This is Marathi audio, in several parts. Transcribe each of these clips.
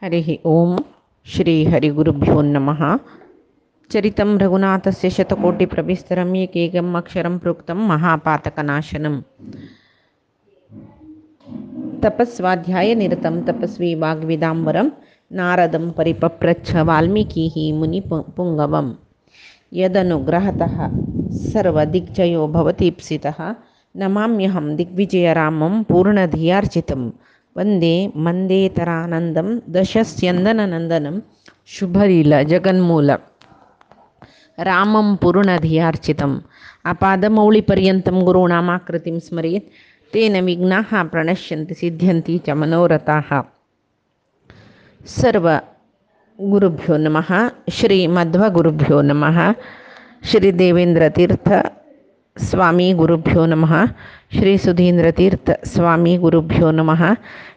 हरिः ओं श्री हरिगुरुभ्यो नमः। चरितं रघुनाथस्य शतकोटिप्रविस्तरम् एकैकम् अक्षरं प्रोक्तं महापातकनाशनं। तपस्वाध्यायनिरतं तपस्वी वाग्विदाम्बरं नारदं परिपप्रच्छ वाल्मीकिः मुनिपुङ्गवम्। यदनुग्रहतः सर्वदिग्जयो भवतीप्सितः नमाम्यहं दिग्विजयरामं पूर्णधियार्चितं वन्दे मन्देतरानन्दं दशस्यन्दननन्दनं शुभलीलजगन्मूल रामं पूर्णधियार्चितम्। आपादमौलिपर्यन्तं गुरूणामाकृतिं स्मरेत् तेन विघ्नाः प्रणश्यन्ति सिद्ध्यन्ति च मनोरथाः। सर्व गुरुभ्यो नमः। श्री मध्वगुरुभ्यो नमः। श्री देवेंद्रतीर्थ स्वामी गुरुभ्यो नमः। श्री सुधींद्रतीर्थ स्वामी गुरुभ्यो नमः।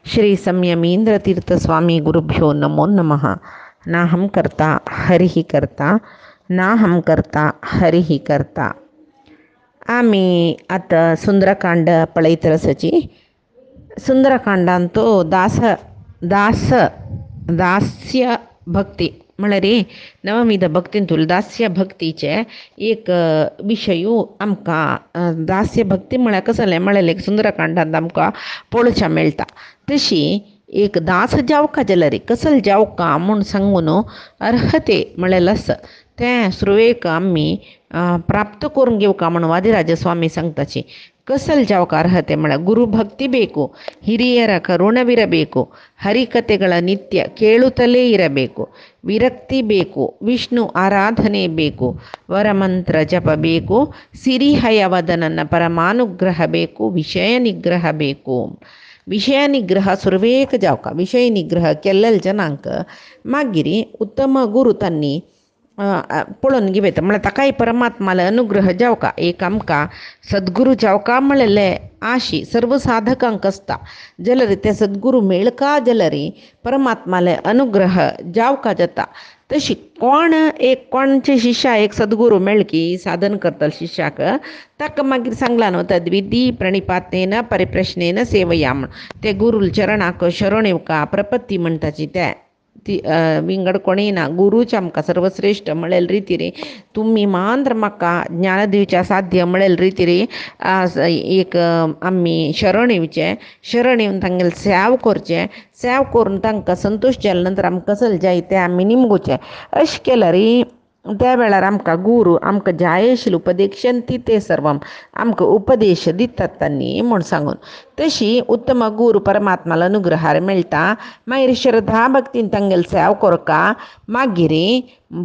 श्री संयमींद्रतीर्थ स्वामी गुरुभ्यो नमो नमः। नाहं कर्ता हरिः कर्ता नाहं कर्ता हरिः कर्ता. आम्ही आता सुंदरकांड पळयत रसाची. सुंदरकांडांतो दास्य भक्ती म्हळ्यार नवविध भक्तींतून दास्य भक्तीचे एक विशयू आमकां दास्य भक्ती म्हळ्यार कसलें म्हळ्यार सुंदरकांडांत आमकां पळोवचें मेळटा. तशी एक दास जावका जाल्यार कसल जावका म्हूण सांगून अर्हते म्हळ्यार लस तें सुरवेक आमी प्राप्त करून घेवका म्हूण वादिराज स्वामी सांगताची. ಕಸಲ್ ಜಾವಕ ಅರ್ಹತೆ ಮಳ ಗುರುಭಕ್ತಿ ಬೇಕು, ಹಿರಿಯರ ಕರುಣವಿರಬೇಕು, ಹರಿಕತೆಗಳ ನಿತ್ಯ ಕೇಳುತ್ತಲೇ ಇರಬೇಕು, ವಿರಕ್ತಿ ಬೇಕು, ವಿಷ್ಣು ಆರಾಧನೆ ಬೇಕು, ವರಮಂತ್ರ ಜಪ ಬೇಕು, ಸಿರಿಹಯವದನನ ಪರಮಾನುಗ್ರಹ ಬೇಕು, ವಿಷಯ ನಿಗ್ರಹ ಬೇಕು. विषय निग्रह सुरवेक जावका. विषय निग्रह केल्लेल जनांक मागीर उत्तम गुरु तांणी पळोवन घेवता म्हळ्यार ताकाय परमात्माले अनुग्रह जावका. एक आमकां सद्गुरू जावका म्हळ्यार आशी सर्व साधकांक आसता जाल्यार ते सद्गुरू मेळका जाल्यार परमात्माले अनुग्रह जावका जाता. तशी कोणचे शिष्या एक सद्गुरू मेळकी साधन करतले शिष्याक ताका मागीर सांगला न्हू तद्विधी प्रणिपातेन परिप्रश्नेन सेवया म्हण. ते गुरू चरणाक शरण येवका प्रपत्ती म्हणटाची ते ती विंगड कोणीय ना. गुरूच आमकां सर्वश्रेश्ठ म्हळ्यार रितीर तुमी मात्र म्हाका ज्ञान दिवच्या साध्य म्हळ्यार रितीर एक आमी शरण येवचें. शरण येवन तांगेले सेव करचें. सेव करून तांकां संतोश जाले नंतर आमकां कसले जाय तें आमी निमगोवचें. अशें केल्यार त्या वेळार आमकां गुरू आमकां जाय आशिल्लें उपदेशंती ते सर्वम आमकां उपदेश दितात तांणी म्हूण सांगून. तशी उत्तम गुरू परमात्माला अनुग्रहार मेळटा. मागीर श्रद्धा भक्तीन तांगेले सेव करका. मागीर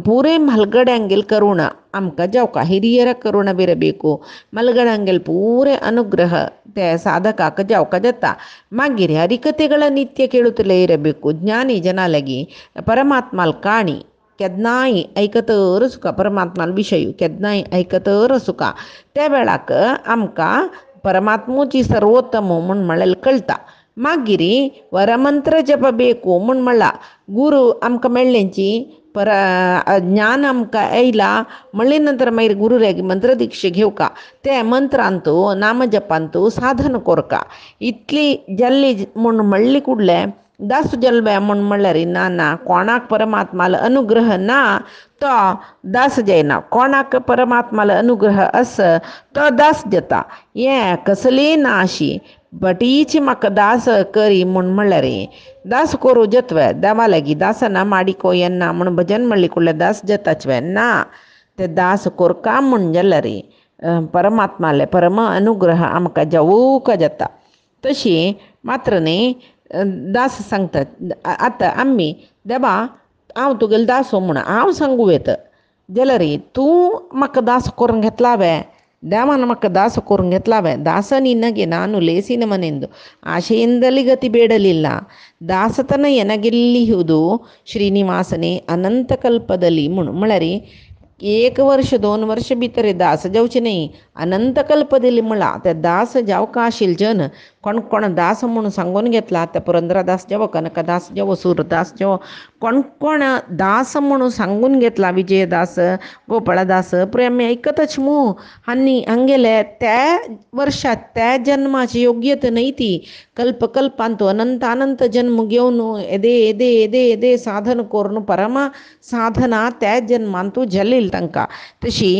पुरे मलगड्यांगेल करुण आमकां जावका. ಹಿರಿಯರ ಕರುಣ ಬಿರಬೇಕು. ಮಲಗಡಂಗೆಲ್ ಪೂರೆ ಅನುಗ್ರಹ ते ಸಾಧಕಾಕ ಜಾವಕ ಜತ್ತ. ಮಾಗಿರಿ ಹರಿಕತೆಗಳ ನಿತ್ಯ ಕೇಳುತ್ತಲೇ ಇರಬೇಕು. ಜ್ಞಾನಿ ಜನಾಲಗಿ परमात्माल काणी केदनाय ऐकतर सुका. परमात्माल विशय केदनाय ऐकतर सुका. त्या वेळाक आमकां परमात्मूची सर्वोत्तम म्हूण म्हळ्यार कळटा. मागीर वरमंत्र जप ಬೇಕು म्हूण म्हणला. गुरू आमकां मेळ्ळेंची ज्ञान आमकां येयला म्हणले नंतर मागीर गुरुऱ्यागी मंत्र दीक्षे घेवका. ते मंत्रांतू नामजपांतू साधन करका. इतली जाल्ली म्हूण म्हणली कुडले दास जल्बे म्हूण म्हणल्यार ना कोणाक परमात्माला अनुग्रह ना तो दास जायना. कोणाक परमात्माला अनुग्रह आस तो दास जाता. हें कसली ना अशी बटीची म्हाका दास करी म्हूण म्हणल्यार दास करू जत्वे देवा लागीं दासना माडिको येना म्हूण भजन म्हणली कुडले दास जाताचवे ना. ते दास करका म्हूण जाल्यार परमात्माले परम अनुग्रह आमकां जावूक जाता. तशी मात्र न्ही दास सांगतात आतां आमी देवा हांव तुगेलो दास म्हूण हांव सांगू येता जाल्यार तूं म्हाका दास करून घेतला हांवें. ದೇವನ ಮಕ್ಕ ದಾಸ ಕೊರಂಗೆತ್ಲಾವೆ ದಾಸ ನಿನಗೆ ನಾನು ಲೇಸಿನ ಮನೆಂದು ಆಶೆಯಿಂದಲೇ ಗತಿ ಬೇಡಲಿಲ್ಲ. ದಾಸತನ ಎನಗೆಲ್ಲಿಹುದು ಶ್ರೀನಿವಾಸನೇ ಅನಂತ ಕಲ್ಪದಲ್ಲಿ ಮುಣು ಮಳರಿ 1 वर्ष 2 वर्ष भितर दास जावचे नाही. अनंत कल्पदिली म्हणला त्या दास जावका आशिल्ले जन कोण कोण दास म्हणून सांगून घेतला त्या पुरंदरदास जेव्हा कनकदास जेव्हा सूरदास जेव्हा कोण कोण दास म्हणून सांगून घेतला विजयदास गोपाळदास पुरे आम्ही ऐकतच मू हानी हंगेले त्या वर्षात त्या जन्माची योग्यता नाही ती कल्पकल्पांतो अनंत अनंत जन्म घेऊन एदे एदे एदे एदे साधन करून परमा साधना त्या जन्मांतू जलील तांकां तशी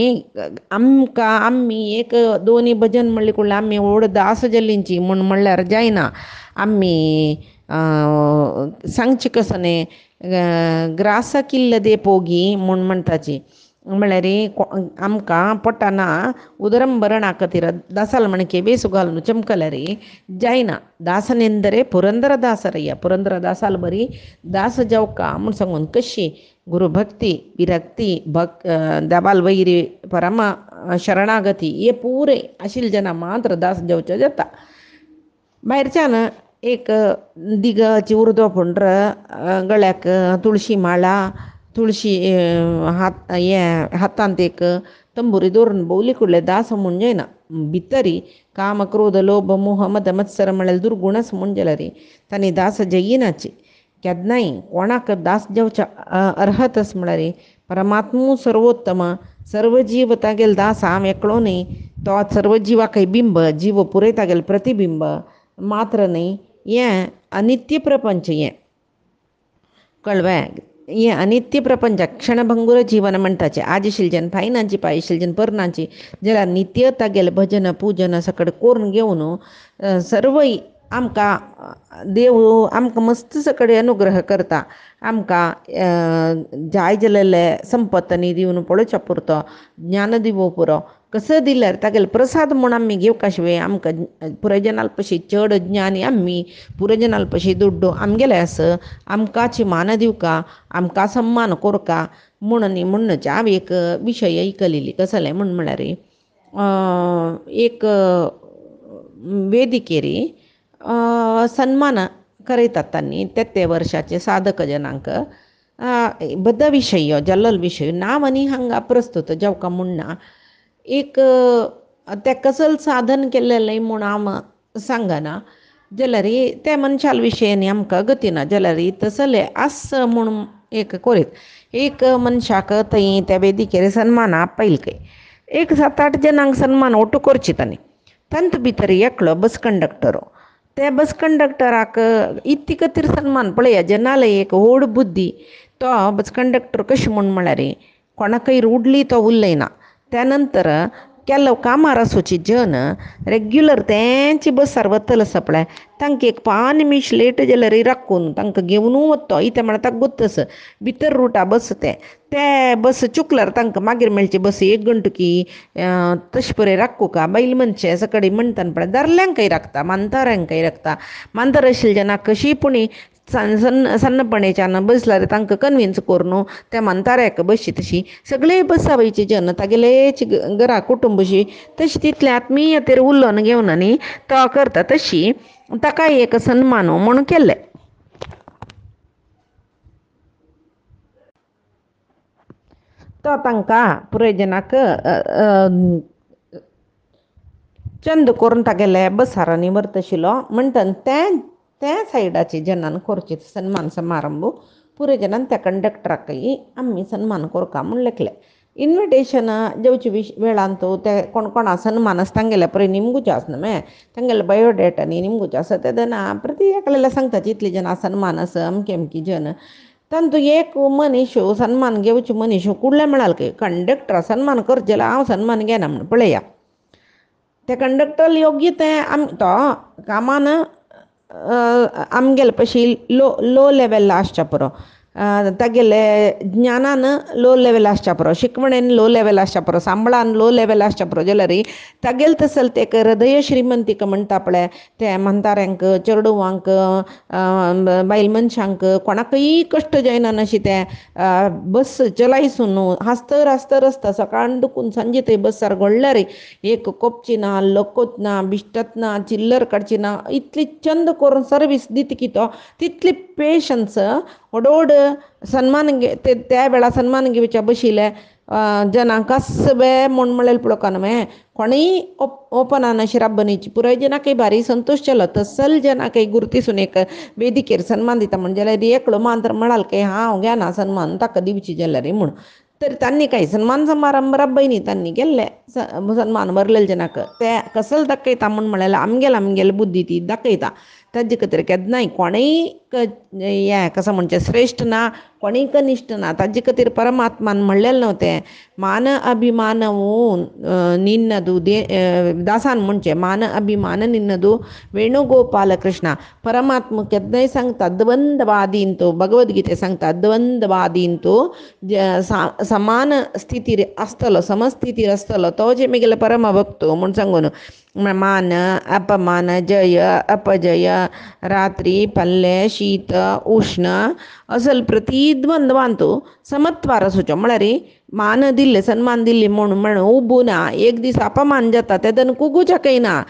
आमकां आम्ही एक दोन्ही भजन म्हणले कुठले आम्ही ओढ दास जल्लींची म्हणल्यार जायना आम्ही सांगचे कसं न्ही ग्रास किल्लदे पोगी म्हणटाची म्हळ्यार आमकां पोटाना उदरंबरण खातीर दासाल मणके बेसू घालून चमकल्या रे जायना दासनेंदरे पुरंदरदासरಯ್ಯ पुरंदरदासाल बरी दास जावका म्हूण सांगून कशी गुरुभक्ती विरक्ती देवाल वैरी परम शरणागती हे पुरे आशिल्ले जना मात्र दास जावचे जाता भायरच्यान एक दिगाची उर्दो पुंड्र गळ्याक तुळशी माळा तुळशी हातांत एक तंबुरी दवरून बोवली कुडले दास म्हूण जायना भितरी काम क्रोध लोभ मोह मद मत्सर म्हळ्यार दुर्गुणच म्हूण जाला रे तांणी दास जयिनाची केन्नाय कोणाक दास जावच्या अर्हतच म्हळ्यार परमात्मू सर्वोत्तम सर्व जीव तागेल दास हांव एकलो न्ही तो सर्व जिवाकय बिंब जीव पुरे तागेल प्रतिबिंब मात्र न्ही हें अनित्य प्रपंच हें कळ्ळें हें अनित्य प्रपंच क्षणभंगूर जीवन म्हणटाचें आज आशिल्ल्यान फायनांची पांय आशिल्ल्यान पर्नांची जाल्यार नित्य तागेलें भजन पूजन सकट करून घेवन सर्वय आमकां देव आमकां मस्त सकट अनुग्रह करता आमकां जाय जाल्ले संपत्ती दिवन पळोवच्या पुरतो ज्ञान दिवो पुरो कसो दिल्यार तागेले प्रसाद म्हूण आमी घेवका शिवाय आमकां पुरायजनाल पशी चड ज्ञानी आमी पुरायजनाल पशी दुड्डू आमगेले आस आमकांची मान दिवका आमकां सम्मान कोरका म्हणून म्हणचे हांव एक विशय आयकलेली कसले म्हळ्यार एक वेदिकेर सन्मान करयतात तांणी ते वर्साचे साधक जनांक बद्द विशय जल्लल विशय नांव आनी हांगा प्रस्तुत जावका म्हणना एक ते कसल साधन केल्लें म्हूण हांव सांगना जाल्यार त्या मनशाल विशयानी आमकां गती ना जाल्यार तसले आस म्हूण एक कोरीत एक मनशाक थंय त्या वेदिकेर सन्मान आपयले एक 7-8 जनांक सन्मान ओटू करची तांत भितर एकलो बस कंडक्टर त्या बस कंडक्टराक इतली खातीर सन्मान पळया जनाले एक व्हड बुद्धी तो बस कंडक्टर कशें म्हळ्यार कोणाकय रुडली तो उरलेना त्या नंतर केल्लो कामार आसोची जन रेग्युलर तेंची बसार वतल आसा पळय तांकां एक 5 निमिश लेट जाल्यार राखून तांकां घेवन वता इते म्हळ्यार ताका गुत्तस भितर रुटा बस ते बस चुकल्यार तांकां मागीर मेळची बस 1 घंटकी तशें पळय राखू का बैल मनशे सकाळी म्हणटान पळय दादल्यांकय राखता मांताऱ्यांकय राखता मांतार आशिल्ले जेन्ना कशी पुणी सन्नपणेच्यान बसल्यार तांकां कन्विन्स करून त्या मांताऱ्याक बसची तशी सगळे बसा वयचे जन तागेलेच घरा कुटुंबशी तशी तितले आत्मीयतेर उलोवन घेवन न्ही तो करता तशी ताका एक सन्मान म्हणून केल्ले तो तांकां पुराय जनाक चंद करून तागेले बसारांनी व्हरतशिल्लो म्हणटा त्या सायडाचे जनान करचे सन्मान समारंभ पुरे जनान त्या कंडक्टराकय आमी सन्मान करता म्हूण लेखले इन्विटेशन जेवचे वेळांत ते कोण कोणा सन्मान आसा तांगेले पळय निमगुचे आसना मे तांगेले बायोडेटा न्ही निमगुचे आसा ते देना प्रती एकल्याला सांगता जितले जन सन्मान आसा अमकी अमकी जन तांतू एक मनीस सन्मान घेवचे मनीस कुडले म्हणाल कंडक्टरा सन्मान करचे जाल्यार हांव सन्मान घेना म्हण पळया ते कंडक्टर योग्य ते तो कामान आमगेले पशी लो लेवल आसच्या पुरो तागेले ज्ञानान लो लेवल आसच्या पुरो शिकवणेन लो लेवल आसच्या पुरो सांबळान लो लेवल आसच्या पुरो जाल्यार तागेले तसल ते हृदय श्रीमंतीक म्हणटा पळय ते म्हणताऱ्यांक चेडवांक बायल मनशांक कोणाकय कश्ट जायना अशी ते बस चलायसून हास्तर हास्तर आसता सकाळीं दुखून सांजे थंय बसार घडल्यार एक कोपची ना लोकोत ना बिश्टत ना चिल्लर काडची ना इतली चंद करून सर्वीस दिता की तो तितली पेशन्स ओडोड सन्मान त्या वेळा सन्मान घेवच्या बशिल्ले जना कसबे म्हण म्हणलें पळोवकान मे कोणीय ओपनान अशी राबनीची पुराय जना काही भारी संतोष केलो तसल जना काही गुर्तीसून एक वेदिकेर सन्मान दिता म्हणजे जाल्यार एकलो मात्र म्हणाल की हांव घेना सन्मान ताका दिवची जाल्यार म्हूण तर त्यांनी काही सन्मान समारंभ राबयनी त्यांनी गेल्ले सन्मान भरलेले जनाक ते कसल दाखयता म्हूण म्हळ्यार आमगेल बुद्धी ती दाखयता ताजे खातीर केन्नाय कोणेय हें कसं म्हणचे श्रेश्ठ ना कोणीय कनिश्ट ना ताजे खातीर परमात्मान म्हणलेलें न्हू तें मान अभिमानवू निन्नदू दासान म्हणचे मान अभिमान निन्नदू वेणुगोपाल कृष्णा परमात्मा केन्नाय सांगता द्वंद्वादीन तो भगवद्गीते सांगता द्वंद्वादीन तो समान स्थितीर आसतलो समस्थितीर आसतलो तो जे म्हगेलो परम भक्तो म्हूण सांगून मान अपमान जय अपजय रात्री पल्ले शीत उष्ण असल प्रतिद्वंद्वान तूं समत्वार आसूचो म्हळ्यार मान दिल्ले सन्मान दिल्ली म्हणून उबूना एक दीस अपमान जाता तेदन कुगूचक येना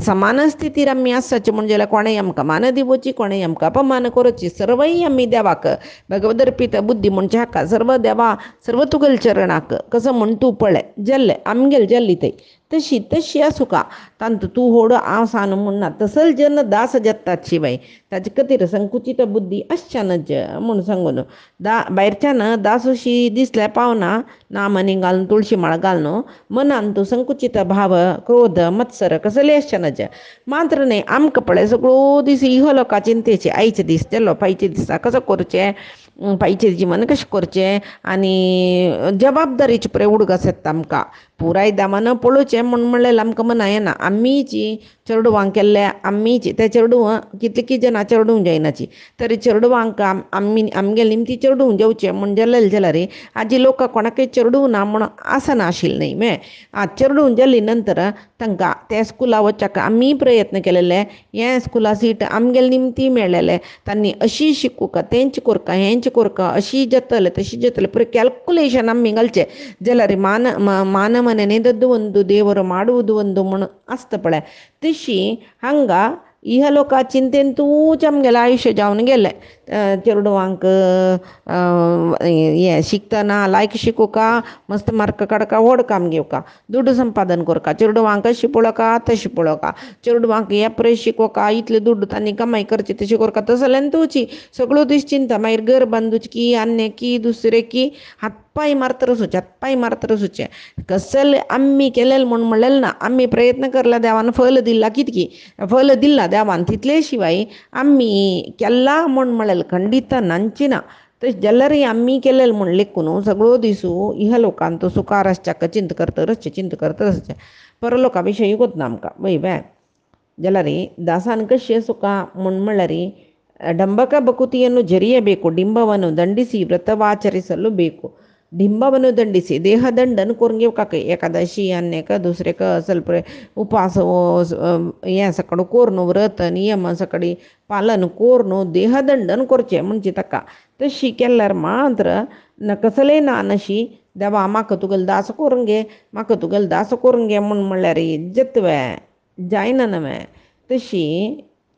समान स्थितीर आमी आसचे म्हणजे जाल्यार कोणेय आमकां मान दिवची कोणेय आमकां अपमान करची सर्वय आमी देवाक भगवदर्पित बुद्धी म्हणचे हाका सर्व देवा सर्व तुगेल चरणाक कसं म्हण तूं पळय जल्ले आमगेल जल्ली थंय तशी आसूं तांत तूं होड हांव सान म्हणना तसल जन दास जत्तात शिवाय ताजे खातीर संकुचित बुद्धी आसच्यानच म्हूण सांगून भायरच्यान दासोशी दिसल्यार पावना नामनी घालून तुळशी माळ घालून मनान तूं संकुचित भाव क्रोध मत्सर कसले आसच्यानच मात्र न्ही आमकां पळय सगळो दीस इहलोका चिंतेचे आयचे दीस जालो फायचे दिसा कसो करचें पायचें जिवन कशें करचें आनी जबाबदारीचे पळय उडगास येता आमकां पुराय दामान पळोवचें म्हूण म्हणलें आमकां मना येना आमीची चेडवांक केल्ले आमीची ते चेडूं कितली जाणां चेडूं जायनाची तरी चेडवांक आमगेले निमती चेडूं जेवचें म्हूण जालें जाल्यार आजी लोक कोणाकय चेडूं ना म्हूण आसना आशिल्लें न्ही चेडूं जाली नंतर तांकां त्या स्कुला वचपाक आमी प्रयत्न केलेले हें स्कुला सीट आमगेले निमती मेळ्ळेलें तांणी अशी शिकूं तेंच कोरका हेंच कोरका अशी जतले तशी जतले पुरे कॅल्कुलेशन आमी घालचें जाल्यार ಮಾನವನೆನೆದದ್ದು ಒಂದು ದೇವರು ಮಾಡುವುದು ಒಂದು म्हूण आसता पळय तशी हांगा इहलोका चिंतेन तूंच आमगेलें आयुश्य जावन गेलें चेडवांक हें शिकतना लायक शिकोवका मस्त मार्क काडका व्हड काम घेवका दुड्ड संपादन करता चेडवांक अशी पळोवका तशी पळोवका चेडवांक हे परेस शिकोवका इतले दुड्ड तांणी कमाई करची तशी करता तसलें तूंची सगळो दीस चिंता मागीर घर बांदूच की अन्य की दुसरें की हातपाय मारत रसूचे कसल आम्ही केलेलं म्हणून म्हणलेलं ना आम्ही प्रयत्न करला देवान फल दिला कितकी फल दिला देवान तितले शिवाय आम्ही केला म्हूण म्हणलेलं खंडित नांचिना तर जाल्यारय आम्ही केलेलं म्हूण लेखून सगळो दिसू इहलोकांत सुखार आसच्याक चिंत करत रसचें परलोका विशयी गोतना आमकां वय जाल्यार ದಾಸಾನ್ ಕಶ್ಯ ಸುಖ म्हूण म्हणल्यार ಡಂಬಕ ಬಕುತಿಯನ್ನು ಜರಿಯಬೇಕು ಡಿಂಬವನ್ನು ದಂಡಿಸಿ ವ್ರತವಾಚರಿಸಲು ಬೇಕು ಡಿಂಬವನ್ನು ದಂಡಿಸಿ ದೇಹದಂಡन करून घेवपाक एकादशी अन्यक दुसरेक ಸ್ವಲ್ಪ उपास हें सकाळ कोरून व्रत नियम सकाळी पालन कोरून देहदंडन करचें म्हणजे ताका तशी केल्यार मात्र कसलेय ना नशी देवा म्हाका तुगेलो दास करून घे म्हाका तुगेलो दास करून घे म्हूण म्हणल्यार जतवे जायना नवे तशी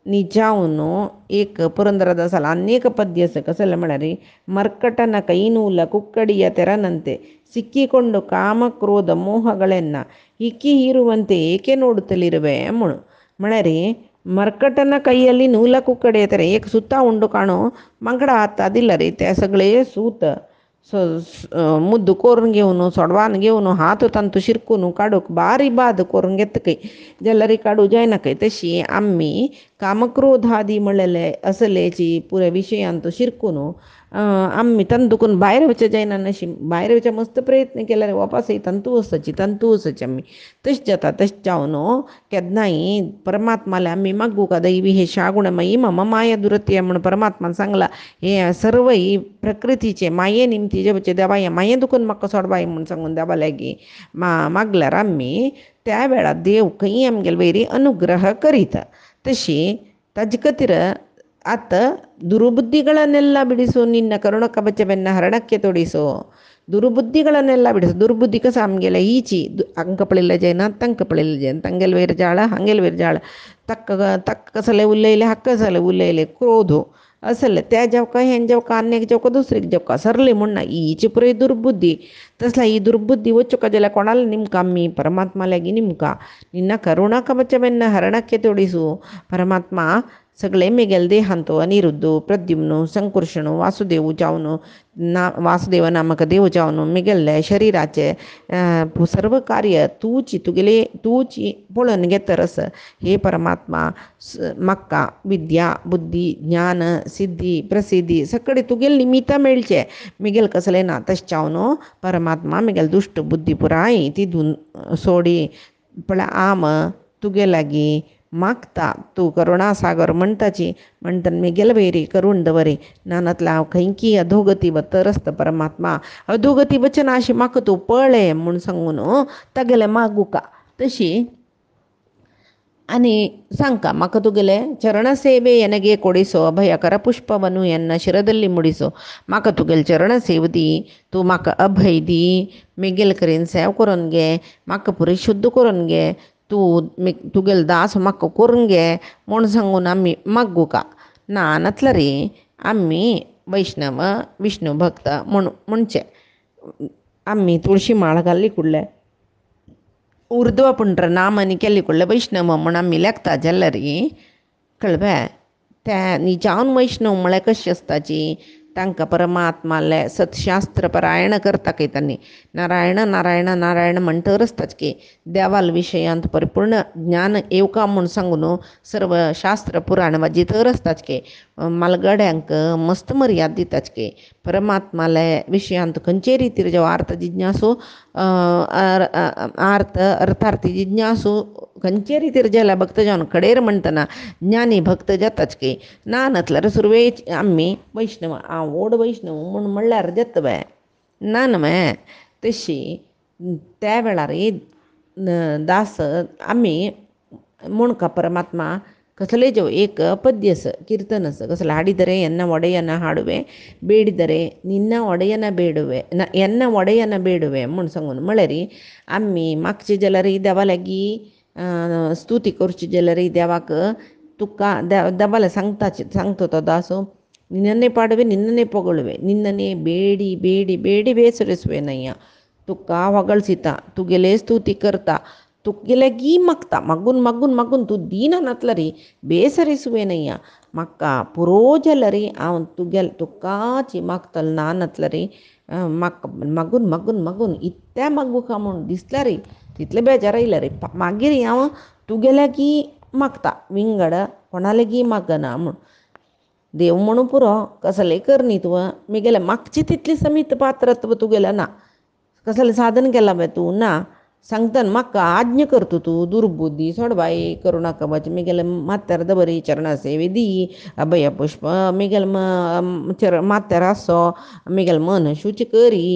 ನಿಜಾವನು ಏಕ ಪುರಂದರದಾಸಲ ಅನೇಕ ಪದ್ಯಸ ಕಸಲ ಮಾಡರಿ ಮರ್ಕಟನ ಕೈನೂಲ ಕುಕ್ಕಡಿಯ ತೆರನಂತೆ ಸಿಕ್ಕಿಕೊಂಡು ಕಾಮಕ್ರೋಧ ಮೋಹಗಳನ್ನ ಇಕ್ಕಿ ಹೀರುವಂತೆ ಏಕೆ ನೋಡುತ್ತಲಿರುವೆ ಮುಳು ಮಳರಿ ಮರ್ಕಟನ ಕೈಯಲ್ಲಿ ನೂಲ ಕುಕ್ಕಡಿಯ ತೆರೆ ಏಕ ಸುತ್ತ ಉಂಡು ಕಾಣು ಮಂಗಡ ಅದಿಲ್ಲ ರೀ ते सगळे सूत मुद्द करून घेवन सोडवान घेवन हात तांतू शिरकून काडूक बारी बाद करून घेतकय जाल्यार काडू जायना खंय तशी आमी कामक्रोधादी म्हणलेले असलेची पुऱ्या विशयांत शिरकून आमी तंतूकून भायर वचचें जायना नशी भायर वचचें मस्त प्रयत्न केल्यार वापसय तंतू वचची आमी तशें जाता तशें जावन केन्नाय परमात्माले आमी मागू का दैवी हे शागुणमयी मम माया दुरत्य म्हूण परमात्मान सांगला हे सर्व ही प्रकृतीचे माये निमती जेवचे देवा हे माये दुखून म्हाका सोडवाय म्हूण सांगून देवा लागीं मागल्यार आमी त्या वेळार देव खंय आमगेले वयरी अनुग्रह करीता तशी ताजे खातीर ಆತ ದುರ್ಬುದ್ಧಿಗಳನ್ನೆಲ್ಲ ಬಿಡಿಸು ನಿನ್ನ ಕರುಣ ಕವಚವೆನ್ನ ಹರಣಕ್ಕೆ ತೊಡಿಸು ದುರ್ಬುದ್ಧಿಗಳನ್ನೆಲ್ಲ ಬಿಡಿಸು ದುರ್ಬುದ್ಧಿ ಕಸ ಆಮ್ಗೆಲ್ಲ ಈಚಿ ಅಂಕ ಪಳಿಲ್ಲ ಜೈನ ತಂಕ ಪಳಿಲ್ಲ ಜೈನ ತಂಗೆಲ್ ವೇರ್ ಜಾಳ ಹಂಗೆಲ್ ವೇರ್ ಜಾಳ तक्क तक्क कसले उरलेले हक्क कसले उरलेले क्रोध असले त्या जेवका हें जेवका अन्यक जेवका दुसरीक जेवका सरली म्हणना हीची पुरे दुर्बुद्धी तसला ಈ ದುರ್ಬುದ್ಧಿ ಒಚ್ಚುಕಜಲ ಕೊಣಲ್ ನಿಮ್ಕ ಅಮ್ಮಿ ಪರಮಾತ್ಮಲಾಗಿ ನಿಮ್ಕ ನಿನ್ನ ಕರುಣಾ ಕವಚವೆನ್ನ ಹರಣಕ್ಕೆ ತೊಡಿಸು ಪರಮಾತ್ಮ सगळे मेगेल देहांतो अनिरुद्धू प्रद्युम्नु संकुर्षणू वासुदेव जावनु वासुदेव नामक देव जावनु मेगेल्ले शरीराचे सर्व कार्य तूची पळोवन घेतरस हे परमात्मा म्हाका विद्या बुद्धी ज्ञान सिद्धी प्रसिद्धी सगळे तुगेल निमित्त मेळचे मेगेल कसले ना तश्चावनु परमात्मा मेगेल दुष्ट बुद्धी पुराय तिथून सोडी पण आम तुगे लागी मागता तू करुणासागर म्हणताची म्हणता मी गेलवेरी करून दवरे नानातला हांव खंयकी अधोगती तरस्त परमात्मा अधोगती वचना अशी म्हाका तूं पळय म्हूण सांगून तागेले मागुका तशी आणि सांका म्हाका तुगेले ಚರಣಸೇವೆ ಎನಗೆ ಕೊಡಿಸೋ ಅಭಯಕರ ಪುಷ್ಪವನ್ನು ಎನ್ನ ಶಿರದಲ್ಲಿ ಮುಡಿಸೋ म्हाका तुगेले चरणसेव दी तूं म्हाका अभय दी मेगेल करीन सेव करून घे म्हाका पुरी शुद्ध करून घे तूं तुगेल दास म्हाका करून घे म्हूण सांगून आमी मागुका नानतला रे आमी वैष्णव विष्णू भक्त म्हणचे आमी तुळशी माळ घाल्ली कुडले उर्ध्व पुंड्र नामनी केली कुडले वैष्णव म्हूण आमी लेखता जाल्यार कळबे ते निजावन वैष्णव म्हळ्यार कशी आसताची तांकां परमात्माले सत्शास्त्र पारायण करता त्यांनी नारायण नारायण नारायण म्हणटरच ताचके देवाल विशयांत परिपूर्ण ज्ञान येवका म्हूण सांगून सर्व शास्त्र पुराण वाजितरच ताचके मालगड्यांक मस्त मर्याद दिताचके परमात्माले विशयांत खंयचे रितीर जो अर्थ जिज्ञासू अर्थार्थी जिज्ञासू खंयचे रितीर जाला भक्त जावन कडेर म्हणटना ज्ञानी भक्त जाताचके ना नतल्यार सुरवे आमी वैष्णव हांव व्हड वैष्णव म्हूण म्हणल्यार जातवे ना न्हय तशी त्या वेळार दास आमी म्हणका परमात्मा कसले जो एक ಪದ್ಯ ಕೀರ್ತನ कसले ಹಾಡಿದರೆ ಎನ್ನ ಒಡೆಯನ ಹಾಡುವೆ ಬೇಡಿದರೆ ನಿನ್ನ ಒಡೆಯನ ಬೇಡುವೆ ಎನ್ನ ಒಡೆಯನ ಬೇಡುವೆ म्हूण सांगून म्हळ्यार आमी मागचे जाल्यार देवा लागीं स्तुती करची जाल्यार देवाक तुका देवाला सांगता तो दास ನಿನ್ನನ್ನೇ ಪಾಡುವೆ ನಿನ್ನನ್ನೇ ಪೊಗಳುವೆ ನಿನ್ನನ್ನೇ ಬೇಡಿ ಬೇಡಿ ಬೇಡಿ ಬೇಸರಿಸುವೆನಯ್ಯ तुका ಹೊಗಳ್ಸಿತಾ तुगेले स्तुती करता तुगेलेगी मागता मागून मागून मागून तूं दिना नातला री ಬೇಸರಿಸುವೆನಯ್ಯ म्हाका पुरो जाल्यार हांव तुकाची मागतल ना नातला री म्हाका मागून मागून मागून इतल्या मागू का म्हूण दिसला रे तितले बेजार आयला रे मागीर हांव तुगेल्यागी मागता विंगड कोणालेगी मागना म्हूण देव म्हणू पुरो कसले कर न्ही तुवें मेगेले मागची तितली समीत पात्रत्व तुगेलें ना कसलें साधन केलां बे तूं ना सांगता म्हाका आज्ञ करता तूं दुर्बुद्धी सोडबाई करुणा कवच मेगेले माथ्यार दवरी चरणसेवे दी अभय पुष्प मेगेल माथ्यार आसो मेगेल मन शुची करी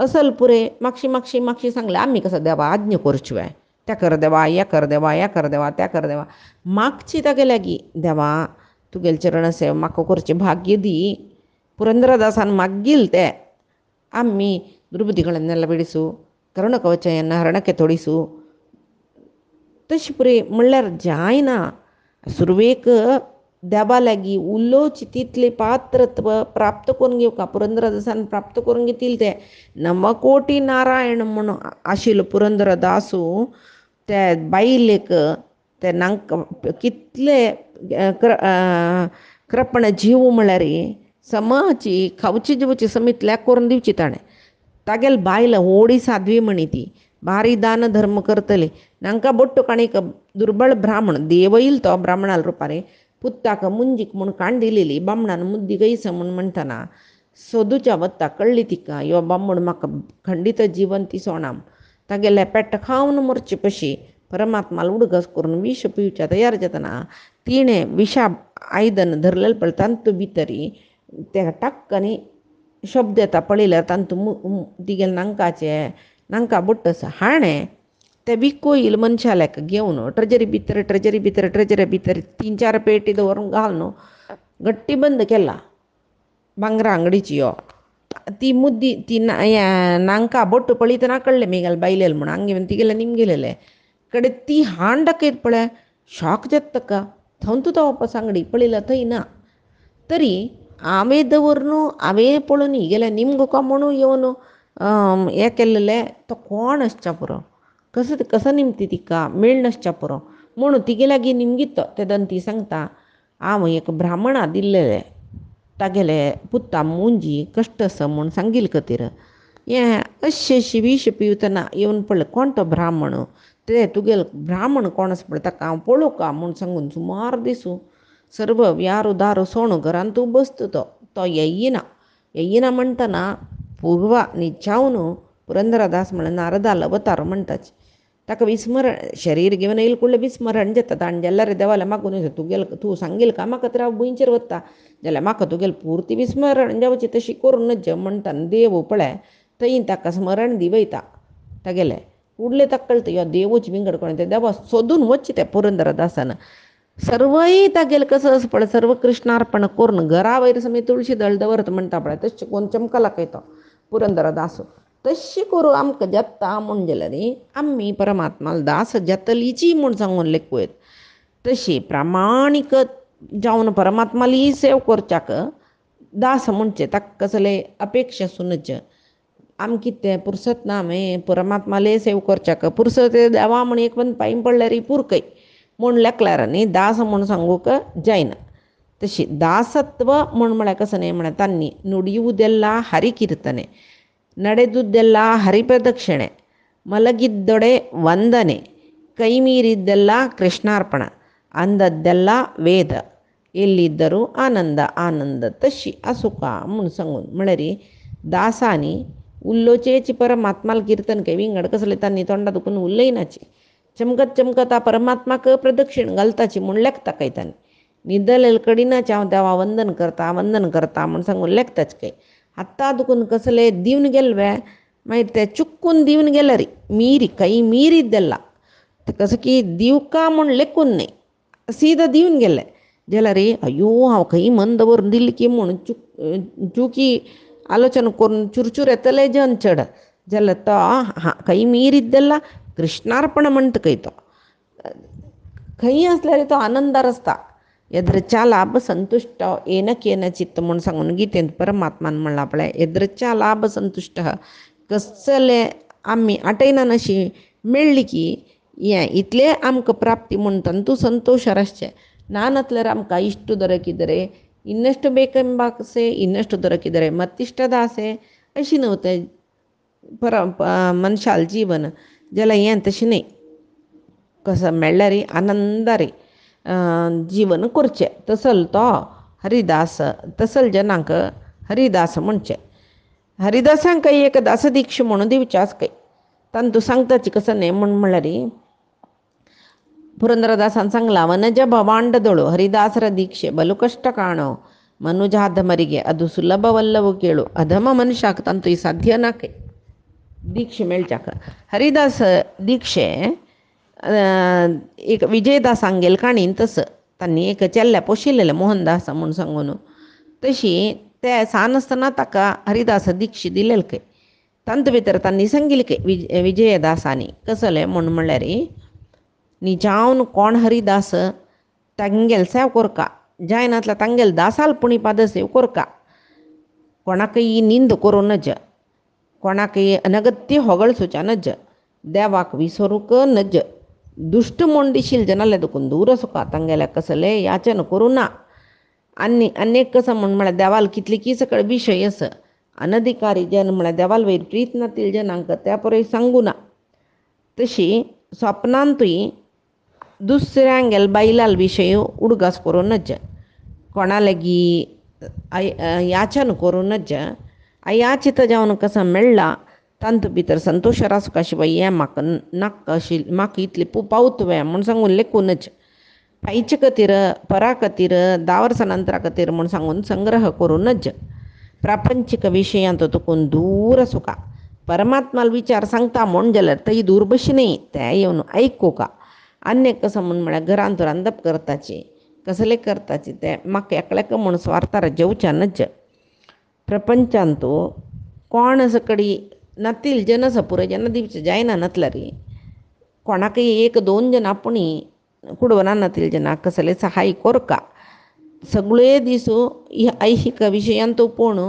असल पुरे मागशी मागशी मागशी सांगले आमी कसो देवा आज्ञ करची वे त्या कर देवा या कर देवा या कर देवा त्या कर देवा मागची तागे लागीं देवा तुगेले चरणसेव म्हाका करचें भाग्य दी पुರಂದರದಾಸನ್ मागील ते आमी दुर्बुद्धीಗಳನ್ನೆಲ್ಲ ಬಿಡಿಸು ಕರುಣ ಕವಚವನ್ನು ಹರಣಕ್ಕೆ ತೊಡಿಸು तशी पुरे म्हणल्यार जायना सुरवेक देवा लागीं उलोवची तितले पात्रत्व प्राप्त करून घेवका पुरंदरदासान प्राप्त करून घेतिले ते नमकोटी नारायण म्हूण आशिल्लो पुरंदरदासू ते बायलेक ते नांक कितले कृपण जीव म्हळ्यार समाची खावची जेवची समीत लेक करून दिवची ताणें तागेल बायल व्हडी साध्वी म्हणी ती भारी दान धर्म करतली नांका बोट्टो काणीक दुर्बळ ब्राह्मण देव येईल तो ब्राह्मणाल रुपारे पुत्ताक मुंजीक म्हूण काण दिलेली बामणान मुद्दी गैस म्हूण म्हणटना सोदूच्या वत्ता कळ्ळी तिका यो बामण म्हाका खंडीत जिवन ती सोणाम तागेले पेट्ट खावन मरचे पशी परमात्माला उडगस करून विष पिवच्या तयार जातना तिणें विशा आयदन धरलेलें पळय तांतू भितरी ते टक्कनी शब्द येता पळयल्यार तांतू तिगेले नांका बुट्टस हाणें ते विको येयले मनशाल्याक घेवन ट्रेजरी भितर 3-4 पेटी दवरून घालून गट्टी बंद केला भांगरा अंगडीची यो ती मुद्दी ती नांका बोट्ट पळयतना कळ्ळें मेगेल बायलेल म्हूण हांगे तिगेले निमगेलेले कडे ती हाण दाखयत पळय शॉक जाता थंय तूं तो सांगडी पळयला थंय ना. तरी हांवें दवरून हांवें पळोवन गेल्या निमगो का म्हणून येवन हें केल्लें तो कोण आसच्या पुरो कसो निमती तिका मेळ नासच्या पुरो म्हणून तिगे लागीं निमगीत ते दंती सांगता हांव एक ब्राह्मणा दिल्लेले तागेले पुत्ता मुंजी कश्ट आसा म्हूण सांगिल्ले खातीर हें अशें विश पिवतना येवन पळय कोण तो ब्राह्मण ते तुगेलो ब्राह्मण कोण आसा पळय ताका हांव पळोवं का म्हूण सांगून सुमार दिसूं सर्व यारू दारू सोणू घरान तूं बसता तो येयना म्हणटना पूर्वा न्हिचावन पुरंदरदास म्हळ्यार नारदाल अवतार म्हणटाच ताका विस्मरण शरीर घेवन येयले कुडले विस्मरण जाता आनी जाल्यार देवाला मागून तूं सांगिल्लें का म्हाका तर हांव भुंयचेर वता जाल्यार म्हाका तुगेलें पुर्ती विस्मरण जावचें तशी करून नज म्हणटाना देव पळय थंय ताका स्मरण दी वयता तागेलें कुडलें ताका कळटा यो देवूच विंगड कोण ते देवा सोदून वच्चे त्या पुरंदरदासान सर्वय तागेलें कसो आसा पळय सर्व कृष्णार्पण करून घरा वयर समी तुळशी दळ दवरता म्हणटा पळय तशें कोण चमकला काय तो पुरंदरदास तशें करून आमकां जत्ता म्हूण जाल्यार आमी परमात्माला दास जतलीची म्हूण सांगून लेखूयत तशी प्रामाणीक जावन परमात्माली सेव करच्याक दास म्हणचे ताका कसले अपेक्षा सुनच आम कितें पुरसत ना हांवें परमात्माले सेव करच्याक पुरसत देवा म्हण एक पण पांय पडल्यार पुरकय म्हूण लेखल्यार न्ही दास म्हूण सांगूक जायना तशी दासत्व म्हूण म्हळ्यार कसं न्ही म्हळ्यार तांणी ನುಡಿಯುವುದೆಲ್ಲ ಹರಿಕೀರ್ತನೆ ನಡೆದುದೆಲ್ಲ ಹರಿಪ್ರದಕ್ಷಿಣೆ ಮಲಗಿದ್ದೊಡೆ ವಂದನೆ ಕೈಮೀರಿದ್ದೆಲ್ಲ ಕೃಷ್ಣಾರ್ಪಣ ಅಂದದ್ದೆಲ್ಲ ವೇದ ಎಲ್ಲಿದ್ದರೂ आनंद आनंद तशी असुका म्हूण सांगून म्हळ्यार दासांनी उल्लोचेची परमात्माला कीर्तन केली विंगड कसले तांणी तोंडा दुखून उलयनाची चमकत आ परमात्माक प्रदक्षिण घालताची म्हूण लेखता काय तांणी निदलेल कडिनाचे हांव देवा वंदन करता म्हूण सांगून लेखताच काय आत्ता दुखून कसले दिवन गेले मागीर ते चुकून दिवन गेले री मीरी कೈ मीरिದ್ದೆಲ್ಲ कसं की दिवका म्हूण लेखून न्ही सीदा दिवन गेले जाल्यार अयो हांव खंय मन दवरून दिल्ली की म्हूण चुकी आलोचना करून चुरचूर येतले जन चड जाल्यार तो खंय मीरिದ್ದೆಲ್ಲ कृष्णार्पण म्हणटा खंय तो खंय आसल्यार तो आनंदार आसता यदृच्छा लाभ संतुष्ट ಏನಕೇನ चित्त म्हूण सांगून गीतेंत परमात्मान म्हणलां पळय यदृच्छा लाभ संतुष्ट कसले आमी आटयनान अशी मेळ्ळी की हें इतले आमकां प्राप्ती म्हूण तंतू ಸಂತೋಷ ಅಷ್ಟೇ ನಾನತ್ಲರ ಆಮ್ಕ ಇಷ್ಟು ದೊರಕಿದರೆ ಇನ್ನಷ್ಟು ಬೇಕೆಂಬಾಸೆ ಇನ್ನಷ್ಟು ದೊರಕಿದರೆ ಮತ್ತಿಷ್ಟದ ಆಸೆ अशी नव्हते मनशाल जीवन जाल्यार हें तशें न्ही कसं मेळ्ळ्यार आनंदारी जीवन करचें तसल तो हरिदास तसल जनांक हरिदास म्हणचे हरिदासांक एक दासदीक्ष म्हणून दिवच्याच काय तांतू सांगताची कसं न्ही म्हळ्यार ಪುರಂದರದಾಸನ್ ಸಂಗ್ಲ ವನಜ ಭವಾಂಡದೊಳು ಹರಿದಾಸರ ದೀಕ್ಷೆ ಬಲು ಕಷ್ಟ ಕಾಣೋ ಮನುಜಾಧಮರಿಗೆ ಅದು ಸುಲಭವಲ್ಲವು ಕೇಳು ಅಧಮ ಮನುಷ್ಯಾಕ ತಂತು ಈ ಸಾಧ್ಯನಾಕೆ दीक्षे मेळच्याक हरिदास दीक्षे एक विजयदास सांगेल काणीन तसं तांणी एक चेल्ल्या पोशिल्लेलें मोहनदास म्हूण सांगून तशी ते सानासतना ताका हरिदास दीक्षे दिलेले काय तांत भितर तांणी सांगिल्लें काय विजयदासांनी कसलें म्हळ्यार निजावन कोण हरिदास तांगेल सेव कोरका जायनातल्या तांगेल दासाल पुणी पाद सेव कोरका कोणाकय निंद करूं नज कोणाकय अनगत्य होगळ सुचा नज देवाक विसरूक नज दुष्ट म्हूण दिशील जनाले दुखून दूर सुका तांगेल्या कसले याचन करूं ना आनी अनेक कसं म्हळ्यार देवाल कितली की सकळ विशय आस अनधिकारी जन म्हळ्यार देवाल वयर प्रीत नातील जनांक त्या पळय सांगू ना तशी स्वप्नांतूय दुसऱ्यांगेल बायलाल विशय उडगास करूं नज कोणा लागीं याचन करूं नज अयाचित जावन कसं मेळ्ळा तांत भितर संतोश रासूं शिवाय हें म्हाका नाका म्हाका इतली पावतुवें म्हूण सांगून लेखूनच पायचे खातीर परा खातीर 10 वर्सां नंतरा खातीर म्हूण सांगून संग्रह करूं नज प्रापंचीक विशयांत तुकून दूर सुका परमात्माल विचार सांगता म्हूण जाल्यार थंय दूर बशी न्ही ते येवन आयकूका अन्य कसं म्हळ्यार घरांत रांदप करताची कसले करताची ते म्हाका एकल्याक म्हूण स्वार्थार जेवच्या नज प्रपंचांतू कोण सकडी नातील जन पुरो जेन्ना दिवचे जायना नातल्यार कोणाकय 1-2 जन आपुणी कुडवनातील जना कसले सहाय कोरका सगळे दिसो ऐहिक विषयांतू पोण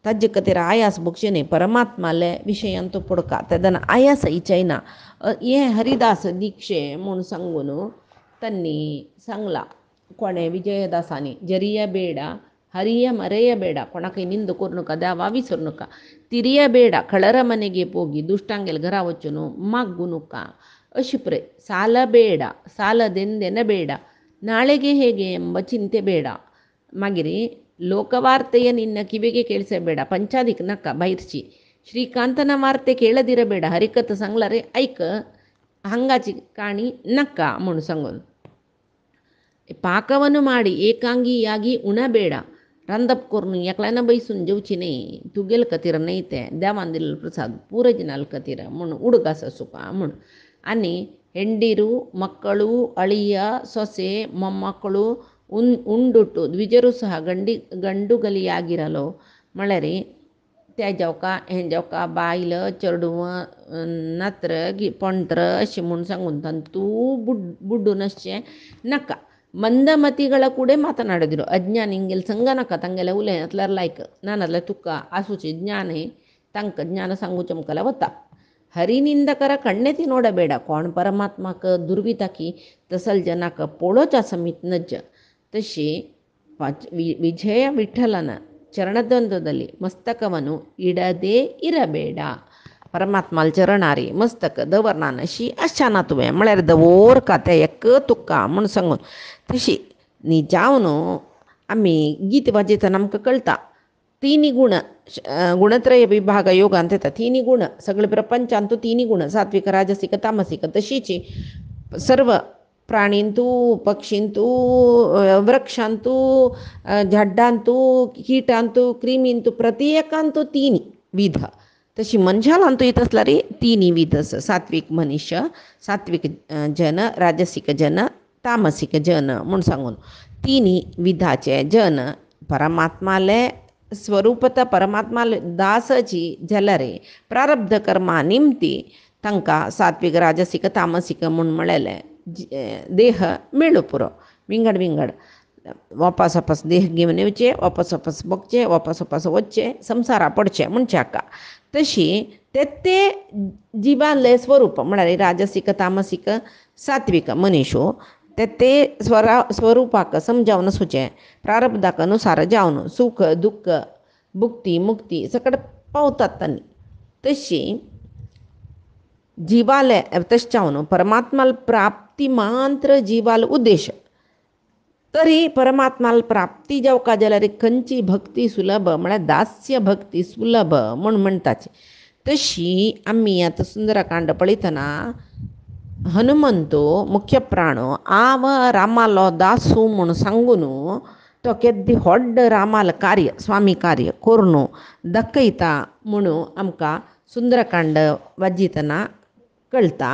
ताजे कतेर आयास बुक्षेने परमात्माले विषयांतू पुडका तेदन आयास इचैना हे हरिदास दीक्षे म्हूण सांगून तन्नी सांगला कोणे विजयदासानी जरिय ಬೇಡ ಹರಿಯ ಮರೆಯಬೇಡ ಕೊಣಕೈ ನಿಂದು ಕೊರ್ನುಕ ದ್ಯಾವ ವಿಸರ್ನುಕ ತಿರಿಯ ಬೇಡ ಕಳರ ಮನೆಗೆ ಹೋಗಿ ದುಷ್ಟಂಗೆಲ್ ಗರ ವಚ್ಚುನು ಮಗ್ಗುನುಕ ಅಶಿಪ್ರೆ ಸಾಲ ಬೇಡ ಸಾಲದೆಂದೆನ ಬೇಡ ನಾಳೆಗೆ ಹೇಗೆ ಎಂಬ ಚಿಂತೆ ಬೇಡ ಮಾಗಿರಿ ಲೋಕವಾರ್ತೆಯ ನಿನ್ನ ಕಿವಿಗೆ ಕೇಳಿಸಬೇಡ ಪಂಚಾದಿಕ್ ನಕ್ಕ ಬೈರ್ಚಿ ಶ್ರೀಕಾಂತನ ವಾರ್ತೆ ಕೇಳದಿರಬೇಡ ಹರಿಕತ್ ಸಂಗ್ಲರೆ ಐಕ ಹಂಗಾಚಿ ಕಾಣಿ ನಕ್ಕ ಮುಣು ಸಂಗೋನು ಪಾಕವನ್ನು ಮಾಡಿ ಏಕಾಂಗಿಯಾಗಿ ಉಣಬೇಡ रांदप करून एकल्यानं बैसून जेवची नाही तू गेल कतीर नाही ते देवान दिलेलं प्रसाद पूरजनाल कतीर म्हणून उडगास सुका म्हणून आणि ಹೆಂಡಿರು ಮಕ್ಕಳು ಅಳಿಯ ಸೊಸೆ ಮೊಮ್ಮಕ್ಕಳು ಉಂಡುಟ್ಟು ದ್ವಿಜರು ಸಹ ಗಂಡುಗಲಿಯಾಗಿರಲು ಮಳರಿ त्याजवका हेंजवका बायलं चरडुवं नात्र पणत्र अशी म्हणून सांगून तू बुड्डून असे नका ಮಂದಮತಿಗಳ ಕೂಡ ಮಾತನಾಡಿದ್ರು ಅಜ್ಞಾನ ಹಿಂಗೆಲ್ಲ ಸಂಗನಕ ತಂಗೆಲ್ಲ ಉಲೆ ಅತ್ಲರ್ ಲೈಕ್ ನಾನಲ್ಲ ತುಕ್ಕ ಆಸೂಚಿ ಜ್ಞಾನೇ ತಂಕ ಜ್ಞಾನ ಸಂಗು ಚಮಕಲ ಒತ್ತ ಹರಿನಿಂದಕರ ಕಣ್ಣೆತಿ ನೋಡಬೇಡ कोण परमात्माक दुर्विताकी तसल जनाक पोळोच्या समीत नज्ज तशी ವಿಜಯ ವಿಠಲನ ಚರಣದ್ವಂದ್ವದಲ್ಲಿ ಮಸ್ತಕವನ್ನು ಇಡದೇ ಇರಬೇಡ परमात्माल चरणारी मस्तक दवरनान अशी अशाना तुवें म्हळ्यार दवर काते एक तुक्का म्हूण सांगून तशी न्ही जावन आमी गीत वाजयतना आमकां कळटा तिनी गुण गुणत्रय विभाग योगांत येता तिनी गुण सगळे प्रपंचांतू तिनी गुण सात्विक राजसिक तामसिक तशीची सर्व प्राणींतू पक्षींतू वृक्षांतू झाडांतू किटांतू क्रिमींतू प्रत्येकांतू तिनी विध तशी मनशालांतू येत असला रे तिनी विध सात्विक मनुष्य सात्विक जन राजसिक जन तामसिक जन म्हूण सांगून तिनी विधाचे जन परमात्माले स्वरूपता परमात्माले दासची जलरे प्रारब्ध कर्मा निमती तांकां सात्विक राजसिक तामसिक म्हूण म्हळेले देह मेळू पुरो विंगड विंगड वापस वापस देह घेवन येवचे वापस वापस बगचे वापस वापस वचचे संवसारा पडचे म्हणचे हाका तशी ते जिवाले स्वरूप म्हळ्यार राजसिक तामसिक सात्विक मनीसो ते स्वरूपाक समजावन सुचे प्रारब्धाक अनुसार जावन सुख दुःख भुक्ती मुक्ती सकट पावतात तांणी तशी जीवाले तशें जावन परमात्माल प्राप्ती मात्र जीवाल उद्देश तरी परमात्माल प्राप्ती जावका जाल्यार खंयची भक्ती सुलभ म्हळ्यार दास्य भक्ती सुलभ म्हूण म्हणटाची तशी आमी आतां सुंदरकांड पळयतना हनुमंतो मुख्य प्राणो आव रामालो दासू म्हूण सांगून तो केद्दी व्हड रामाल कार्य स्वामी कार्य करून दाखयता म्हणून आमकां सुंदरकांड वाजयतना कळटा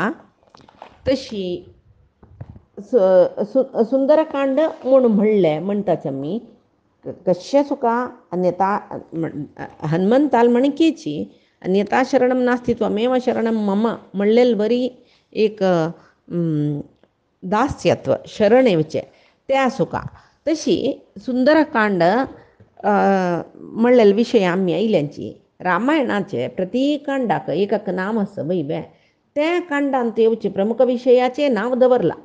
तशी सुंदरकांड म्हूण म्हणलें म्हणटाच आमी कशें सुका अन्यता हनुमंताल म्हणकेची अन्यता शरणम नास्ति त्वमेव शरणम मम म्हणलेली बरी एक दास्यत्व शरण येवचें तें आसुका तशी सुंदरकांड म्हणलेले विशय आमी आयल्यांची रामायणाचे प्रत्येक कांडाक एक नाम आसा वैवे त्या कांडांत येवचे प्रमुख विशयाचें नांव दवरलां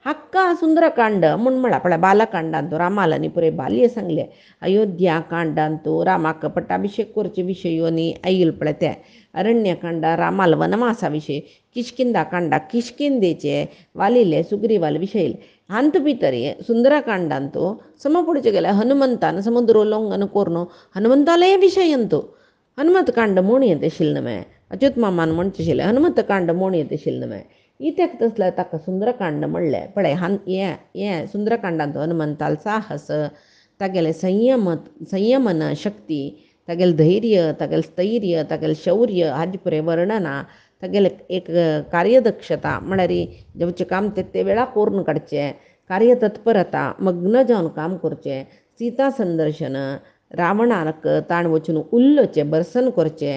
हक्का सुंदरकांड म्हूण म्हळ्यार पळय बालकांडांत रामाल आनी पुरे बाल्य सांगले अयोध्या कांडांत रामाक पट्टाभिषेक करचे विशय न्ही आयिल्ले पळय ते अरण्यकांड रामाल वनवासा विशय किष्किंदा कांडा किष्किंदेचे वालिल्ले सुग्रीवाल विशय अंत भितर सुंदरकांडांत समपुडचे गेले हनुमंतान समुद्रोल्लंघन करून हनुमंताले विशयंतू हनुमंत कांड म्हूण येत आशिल्लें न्हय अच्युत मामान म्हणचे आशिल्लें हनुमंत कांड म्हूण येत आशिल्लें न्हय इत्याक तसलें ताका सुंदरकांड म्हणलें पळय हें सुंदरकांडांत हनुमंताल साहस तागेलें संयमन शक्ती तागेलें धैर्य तागेलें स्थैर्य तागेलें शौर्य हाजे पुरे वर्णना तागेलें एक कार्यदक्षता म्हळ्यार जेवचें काम ते वेळा करून काडचें कार्यतत्परता मग्न जावन काम करचें सीता संदर्शन रावणाक ताण वचून उल्लोचे बर्सन करचे,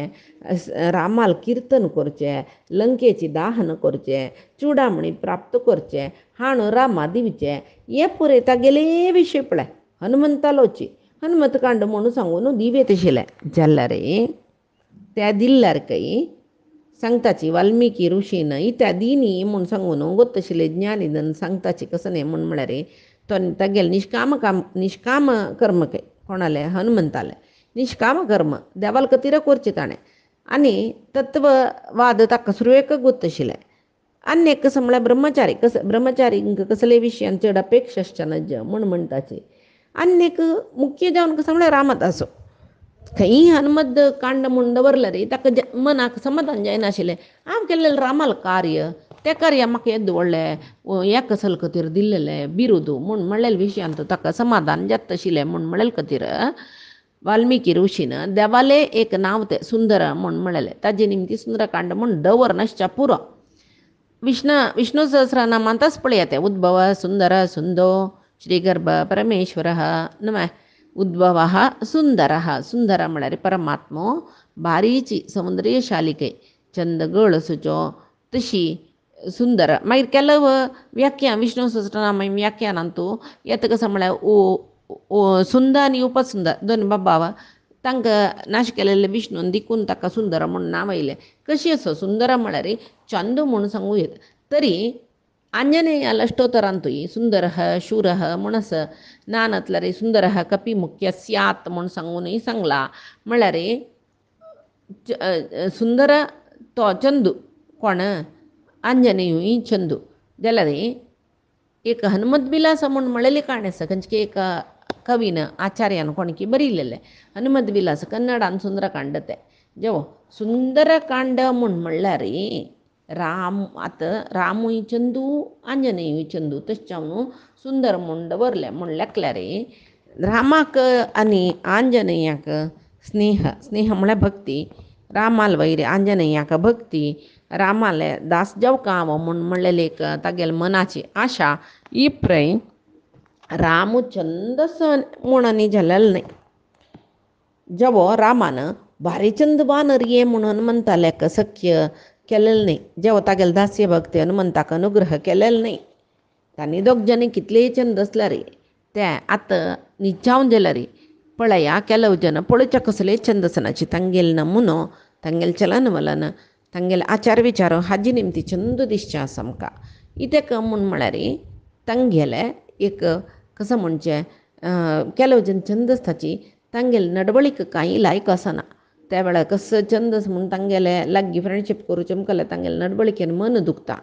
रामाल कीर्तन करचे, लंकेची दाहन करचे, चुडामणी प्राप्त करचे, हाण रामा दिवचे, हे पुरे तागेले विषय पळय हनुमंतालोची हनुमंतकांड म्हणून सांगून दिवे तशिले जाल्यार त्या दिल्ल्यार काही सांगताची वाल्मिकी ऋषीन इत्यादीनी म्हूण सांगून गोत्तशिले ज्ञानीदन सांगताची कसं नाही म्हूण म्हळ्यार तो तागेले निष्काम कर्म काही कोणाले हनुमंताले निष्काम कर्म देवाल कतीर करचे ताणें आनी तत्ववाद ताका सुरवेक गोत्तशिले अन्य कसं म्हळ्यार ब्रह्मचारींक कसले विशयान चड अपेक्षा आसचेना म्हूण म्हणटाची अन्यक मुख्य जावन कसं म्हळ्यार रामत आसो खंयी हनुमत कांड म्हूण दवरलें रे ताका मनाक समाधान जायनाशिल्लें हांव केल्लें रामाल कार्य तें कार्य म्हाका येद व्हडलें एका सल खातीर दिल्लेलें बिरुद म्हूण म्हणलेल्या विशयांत ताका समाधान जाता आशिल्लें म्हूण म्हणलेले खातीर वाल्मिकी ऋषीन देवाले एक नांव तें सुंदर म्हूण म्हणलेलें ताजे निमती सुंदरकांड म्हूण दवर नासच्या पुरो विष्णू सहस्रनामांतच पळया तें उद्भव सुंदर सुंदो श्रीगर्भ परमेश्वर नमः उद्भव सुंदर सुंदर म्हळ्यार परमात्मो बारीची समुद्रीय शालिके चंदगळ सुचो तशी सुंदर मागीर ಕೆಲವು व्याख्या विष्णू सहस्रनाम व्याख्यानांतू येता कसं म्हळ्यार सुंदर आनी उपसुंदर दोन बाबा तांकां नाश केलेले विष्णून देखून ताका सुंदर म्हूण नांव आयलें कशी असो सुंदर म्हळ्यार चंद म्हूण सांगूं येता तरी आंजनेयाल अष्टोतरांतूय सुंदर शूर म्हूण आसा नानतल्यार सुंदर कपी मुख्य स्यात म्हूण सांगूनय सांगला म्हळ्यार सुंदर तो चंदू कोण आंजनेयूय चंदू जाल्यार एक हनुमत विलास म्हूण म्हणलेली काणी आसा खंयचे एक कवीन आचार्यान कोणकी बरयलेलें हनुमत विलास कन्नडान सुंदरकांड तें जेवो सुंदरकांड म्हूण म्हणल्यार राम आतां रामूय चंदू आंजनेयूय चंदू तशें सुंदर म्हूण दवरलें म्हूण लेखल्यार रामाक आनी आंजनेयाक स्नेह म्हळ्यार भक्ती रामाल वैर आंजनेयाक भक्ती रामाले दास जावकां म्हूण म्हणलेली एक तागेले मनाची आशा ही प्रय रामचंद्र म्हूण आनी जालेलें न्ही जेवो रामान भारीचंद वानर ये म्हणून हनुमंताल्याक सख्य केलेलें न्ही जेवो तागेले दास्य भक्ती हनुमंताक अनुग्रह केलेलो न्ही तांणी दोग जणी कितलेय चंद आसल्यार ते आतां निजावन जाल्यार पळया ಕೆಲವು जन पळोवच्या कसले चंद आसनाची तांगेले नमुनो तांगेले चलन वलन तांगेले आचार विचार हाजी निमती चंद दिसचें आसा आमकां इतेक म्हूण म्हळ्यार तांगेले एक कसं म्हणचें ಕೆಲವು जन चंद आसताची तांगेले नडवळीक कांय लायक आसना त्या वेळार कसं चंद म्हणून तांगेले लागीं फ्रेंडशीप करूचें मुखार तांगेले नडवळीकेन मन दुखता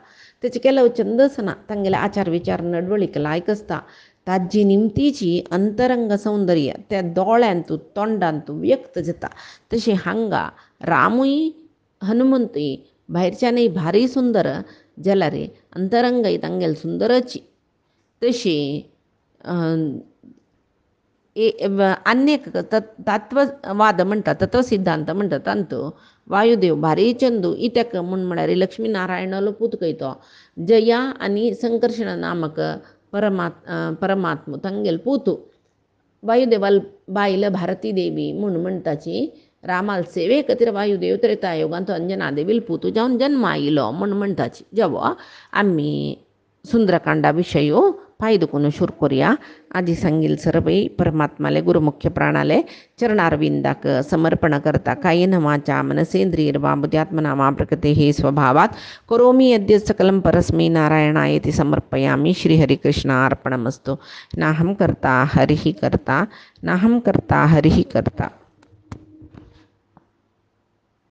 तेचे ಕೆಲವು चंद आसना तांगेले आचार विचार नडवळीक लायक आसता ताजी निमतीची अंतरंग सौंदर्य त्या दोळ्यांतू तोंडांतू व्यक्त जाता तशी हांगा रामूय हनुमंतूय भायरच्यानय भारी सुंदर जाल्यार अंतरंगय तांगेले सुंदरची तशी अन्य तत्ववाद म्हणटा तत्व सिद्धांत म्हणटा तांतू वायुदेव भारी चंदू इत्याक म्हूण म्हळ्यार लक्ष्मी नारायणालो पूत तो जया आनी संकर्षण नामक परमात्म तांगेल पूत वायुदेवाल बायल भारती देवी म्हूण म्हणटाची रामाल सेवे खातीर वायुदेव त्रेतायुगांत अंजना देवील पूत जावन जन्म आयलो म्हूण म्हणटाची जेवो आमी सुंदरकांडा विशयो पायदुकून शूर करुया आजी सांगील सर्वै परमात्माले गुरुमुख्य प्राणाले चरणारविंदाक समर्पण करता कायेन वाचा मनसेंद्रियर्वा बुद्ध्यात्मना वा प्रकृतेः स्वभावात् करोमि यद्यत् सकलं परस्मै नारायणायेति समर्पयामि श्रीहरिकृष्णार्पणमस्तु नाहं कर्ता हरिः कर्ता नाहं कर्ता हरिः कर्ता।